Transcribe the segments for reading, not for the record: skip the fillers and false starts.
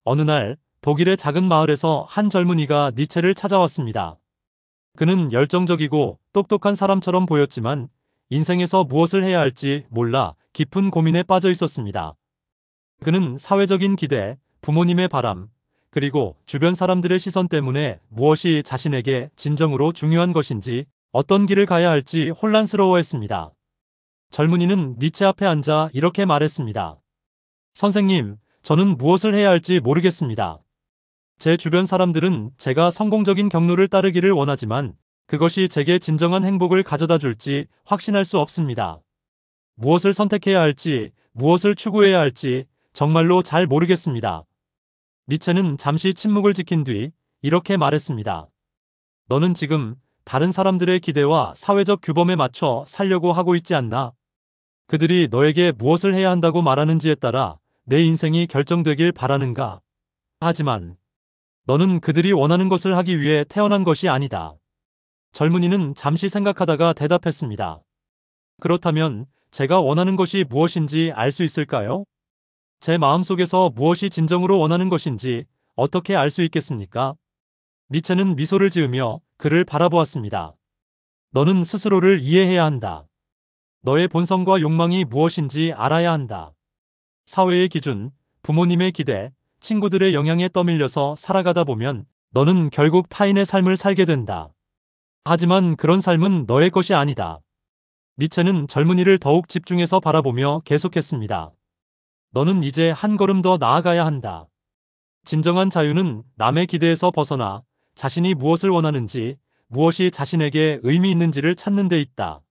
어느 날 독일의 작은 마을에서 한 젊은이가 니체를 찾아왔습니다. 그는 열정적이고 똑똑한 사람처럼 보였지만 인생에서 무엇을 해야 할지 몰라 깊은 고민에 빠져 있었습니다. 그는 사회적인 기대, 부모님의 바람, 그리고 주변 사람들의 시선 때문에 무엇이 자신에게 진정으로 중요한 것인지, 어떤 길을 가야 할지 혼란스러워했습니다. 젊은이는 니체 앞에 앉아 이렇게 말했습니다. 선생님, 저는 무엇을 해야 할지 모르겠습니다. 제 주변 사람들은 제가 성공적인 경로를 따르기를 원하지만 그것이 제게 진정한 행복을 가져다 줄지 확신할 수 없습니다. 무엇을 선택해야 할지, 무엇을 추구해야 할지 정말로 잘 모르겠습니다. 니체는 잠시 침묵을 지킨 뒤 이렇게 말했습니다. 너는 지금 다른 사람들의 기대와 사회적 규범에 맞춰 살려고 하고 있지 않나? 그들이 너에게 무엇을 해야 한다고 말하는지에 따라 내 인생이 결정되길 바라는가? 하지만 너는 그들이 원하는 것을 하기 위해 태어난 것이 아니다. 젊은이는 잠시 생각하다가 대답했습니다. 그렇다면 제가 원하는 것이 무엇인지 알 수 있을까요? 제 마음속에서 무엇이 진정으로 원하는 것인지 어떻게 알 수 있겠습니까? 니체는 미소를 지으며 그를 바라보았습니다. 너는 스스로를 이해해야 한다. 너의 본성과 욕망이 무엇인지 알아야 한다. 사회의 기준, 부모님의 기대, 친구들의 영향에 떠밀려서 살아가다 보면 너는 결국 타인의 삶을 살게 된다. 하지만 그런 삶은 너의 것이 아니다. 니체는 젊은이를 더욱 집중해서 바라보며 계속했습니다. 너는 이제 한 걸음 더 나아가야 한다. 진정한 자유는 남의 기대에서 벗어나 자신이 무엇을 원하는지, 무엇이 자신에게 의미 있는지를 찾는 데 있다.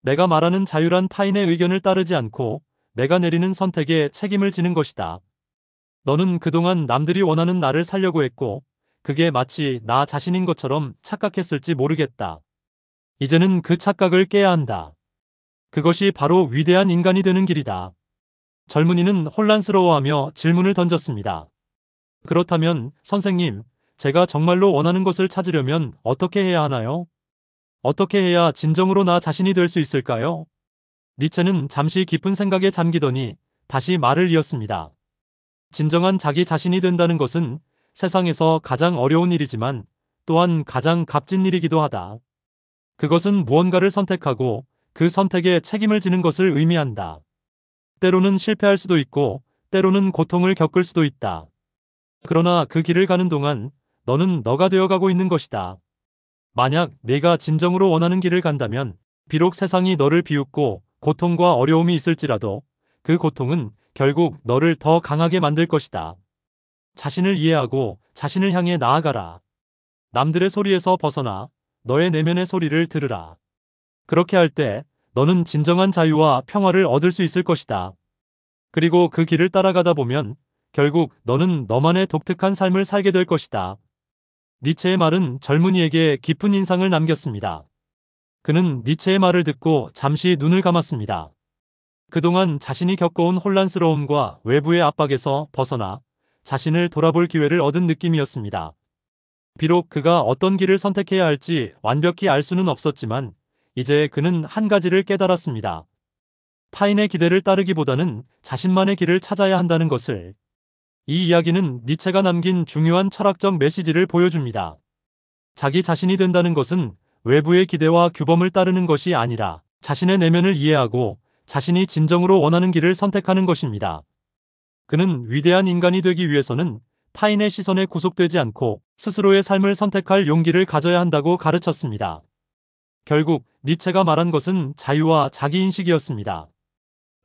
내가 말하는 자유란 타인의 의견을 따르지 않고 내가 내리는 선택에 책임을 지는 것이다. 너는 그동안 남들이 원하는 나를 살려고 했고, 그게 마치 나 자신인 것처럼 착각했을지 모르겠다. 이제는 그 착각을 깨야 한다. 그것이 바로 위대한 인간이 되는 길이다. 젊은이는 혼란스러워하며 질문을 던졌습니다. 그렇다면, 선생님, 제가 정말로 원하는 것을 찾으려면 어떻게 해야 하나요? 어떻게 해야 진정으로 나 자신이 될 수 있을까요? 니체는 잠시 깊은 생각에 잠기더니 다시 말을 이었습니다. 진정한 자기 자신이 된다는 것은 세상에서 가장 어려운 일이지만 또한 가장 값진 일이기도 하다. 그것은 무언가를 선택하고 그 선택에 책임을 지는 것을 의미한다. 때로는 실패할 수도 있고 때로는 고통을 겪을 수도 있다. 그러나 그 길을 가는 동안 너는 너가 되어가고 있는 것이다. 만약 네가 진정으로 원하는 길을 간다면 비록 세상이 너를 비웃고 고통과 어려움이 있을지라도 그 고통은 결국 너를 더 강하게 만들 것이다. 자신을 이해하고 자신을 향해 나아가라. 남들의 소리에서 벗어나 너의 내면의 소리를 들으라. 그렇게 할 때 너는 진정한 자유와 평화를 얻을 수 있을 것이다. 그리고 그 길을 따라가다 보면 결국 너는 너만의 독특한 삶을 살게 될 것이다. 니체의 말은 젊은이에게 깊은 인상을 남겼습니다. 그는 니체의 말을 듣고 잠시 눈을 감았습니다. 그동안 자신이 겪어온 혼란스러움과 외부의 압박에서 벗어나 자신을 돌아볼 기회를 얻은 느낌이었습니다. 비록 그가 어떤 길을 선택해야 할지 완벽히 알 수는 없었지만 이제 그는 한 가지를 깨달았습니다. 타인의 기대를 따르기보다는 자신만의 길을 찾아야 한다는 것을. 이 이야기는 니체가 남긴 중요한 철학적 메시지를 보여줍니다. 자기 자신이 된다는 것은 외부의 기대와 규범을 따르는 것이 아니라 자신의 내면을 이해하고 자신이 진정으로 원하는 길을 선택하는 것입니다. 그는 위대한 인간이 되기 위해서는 타인의 시선에 구속되지 않고 스스로의 삶을 선택할 용기를 가져야 한다고 가르쳤습니다. 결국 니체가 말한 것은 자유와 자기인식이었습니다.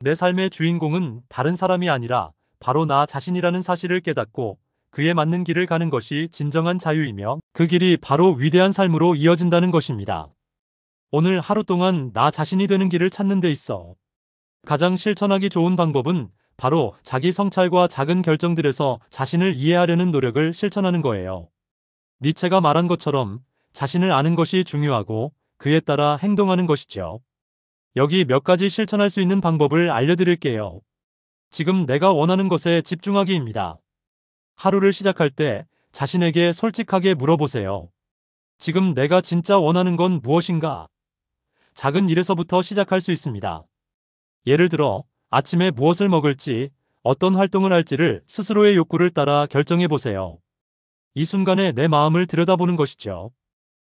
내 삶의 주인공은 다른 사람이 아니라 바로 나 자신이라는 사실을 깨닫고 그에 맞는 길을 가는 것이 진정한 자유이며 그 길이 바로 위대한 삶으로 이어진다는 것입니다. 오늘 하루 동안 나 자신이 되는 길을 찾는 데 있어 가장 실천하기 좋은 방법은 바로 자기 성찰과 작은 결정들에서 자신을 이해하려는 노력을 실천하는 거예요. 니체가 말한 것처럼 자신을 아는 것이 중요하고 그에 따라 행동하는 것이죠. 여기 몇 가지 실천할 수 있는 방법을 알려드릴게요. 지금 내가 원하는 것에 집중하기입니다. 하루를 시작할 때 자신에게 솔직하게 물어보세요. 지금 내가 진짜 원하는 건 무엇인가? 작은 일에서부터 시작할 수 있습니다. 예를 들어 아침에 무엇을 먹을지, 어떤 활동을 할지를 스스로의 욕구를 따라 결정해 보세요. 이 순간에 내 마음을 들여다보는 것이죠.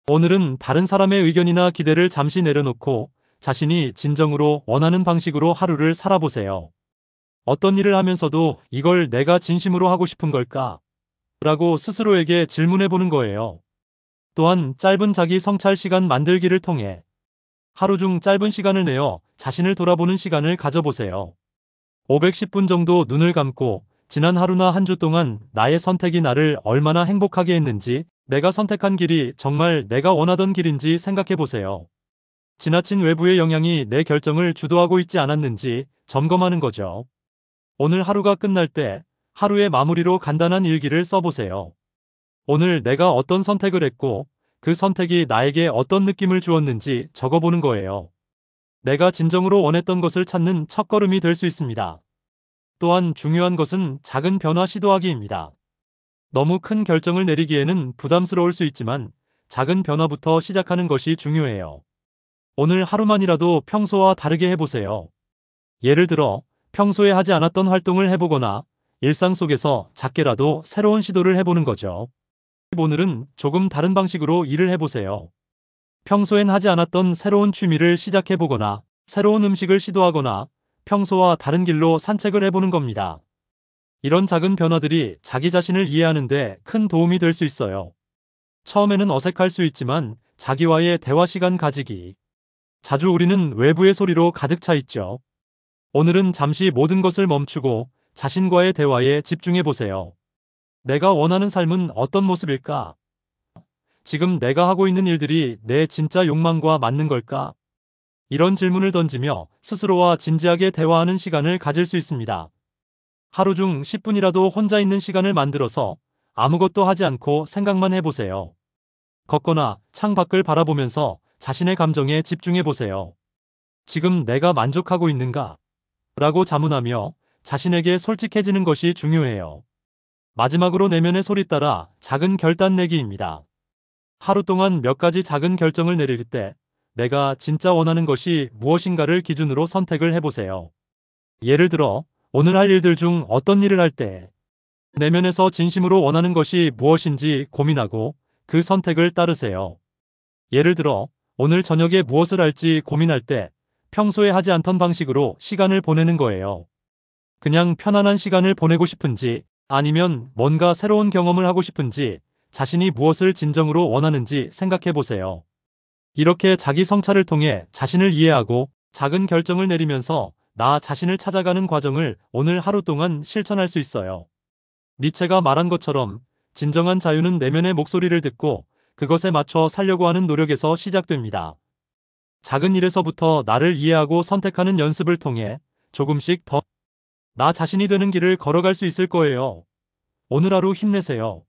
오늘은 다른 사람의 의견이나 기대를 잠시 내려놓고 자신이 진정으로 원하는 방식으로 하루를 살아보세요. 어떤 일을 하면서도 이걸 내가 진심으로 하고 싶은 걸까? 라고 스스로에게 질문해 보는 거예요. 또한 짧은 자기 성찰 시간 만들기를 통해 하루 중 짧은 시간을 내어 자신을 돌아보는 시간을 가져보세요. 510분 정도 눈을 감고 지난 하루나 한 주 동안 나의 선택이 나를 얼마나 행복하게 했는지, 내가 선택한 길이 정말 내가 원하던 길인지 생각해 보세요. 지나친 외부의 영향이 내 결정을 주도하고 있지 않았는지 점검하는 거죠. 오늘 하루가 끝날 때 하루의 마무리로 간단한 일기를 써보세요. 오늘 내가 어떤 선택을 했고 그 선택이 나에게 어떤 느낌을 주었는지 적어보는 거예요. 내가 진정으로 원했던 것을 찾는 첫걸음이 될 수 있습니다. 또한 중요한 것은 작은 변화 시도하기입니다. 너무 큰 결정을 내리기에는 부담스러울 수 있지만 작은 변화부터 시작하는 것이 중요해요. 오늘 하루만이라도 평소와 다르게 해보세요. 예를 들어 평소에 하지 않았던 활동을 해보거나 일상 속에서 작게라도 새로운 시도를 해보는 거죠. 오늘은 조금 다른 방식으로 일을 해보세요. 평소엔 하지 않았던 새로운 취미를 시작해보거나 새로운 음식을 시도하거나 평소와 다른 길로 산책을 해보는 겁니다. 이런 작은 변화들이 자기 자신을 이해하는데 큰 도움이 될 수 있어요. 처음에는 어색할 수 있지만 자기와의 대화 시간 가지기. 자주 우리는 외부의 소리로 가득 차 있죠. 오늘은 잠시 모든 것을 멈추고 자신과의 대화에 집중해 보세요. 내가 원하는 삶은 어떤 모습일까? 지금 내가 하고 있는 일들이 내 진짜 욕망과 맞는 걸까? 이런 질문을 던지며 스스로와 진지하게 대화하는 시간을 가질 수 있습니다. 하루 중 10분이라도 혼자 있는 시간을 만들어서 아무것도 하지 않고 생각만 해보세요. 걷거나 창 밖을 바라보면서 자신의 감정에 집중해 보세요. 지금 내가 만족하고 있는가? 라고 자문하며 자신에게 솔직해지는 것이 중요해요. 마지막으로 내면의 소리 따라 작은 결단 내기입니다. 하루 동안 몇 가지 작은 결정을 내릴 때 내가 진짜 원하는 것이 무엇인가를 기준으로 선택을 해보세요. 예를 들어 오늘 할 일들 중 어떤 일을 할 때 내면에서 진심으로 원하는 것이 무엇인지 고민하고 그 선택을 따르세요. 예를 들어 오늘 저녁에 무엇을 할지 고민할 때 평소에 하지 않던 방식으로 시간을 보내는 거예요. 그냥 편안한 시간을 보내고 싶은지 아니면 뭔가 새로운 경험을 하고 싶은지 자신이 무엇을 진정으로 원하는지 생각해 보세요. 이렇게 자기 성찰을 통해 자신을 이해하고 작은 결정을 내리면서 나 자신을 찾아가는 과정을 오늘 하루 동안 실천할 수 있어요. 니체가 말한 것처럼 진정한 자유는 내면의 목소리를 듣고 그것에 맞춰 살려고 하는 노력에서 시작됩니다. 작은 일에서부터 나를 이해하고 선택하는 연습을 통해 조금씩 더 나 자신이 되는 길을 걸어갈 수 있을 거예요. 오늘 하루 힘내세요.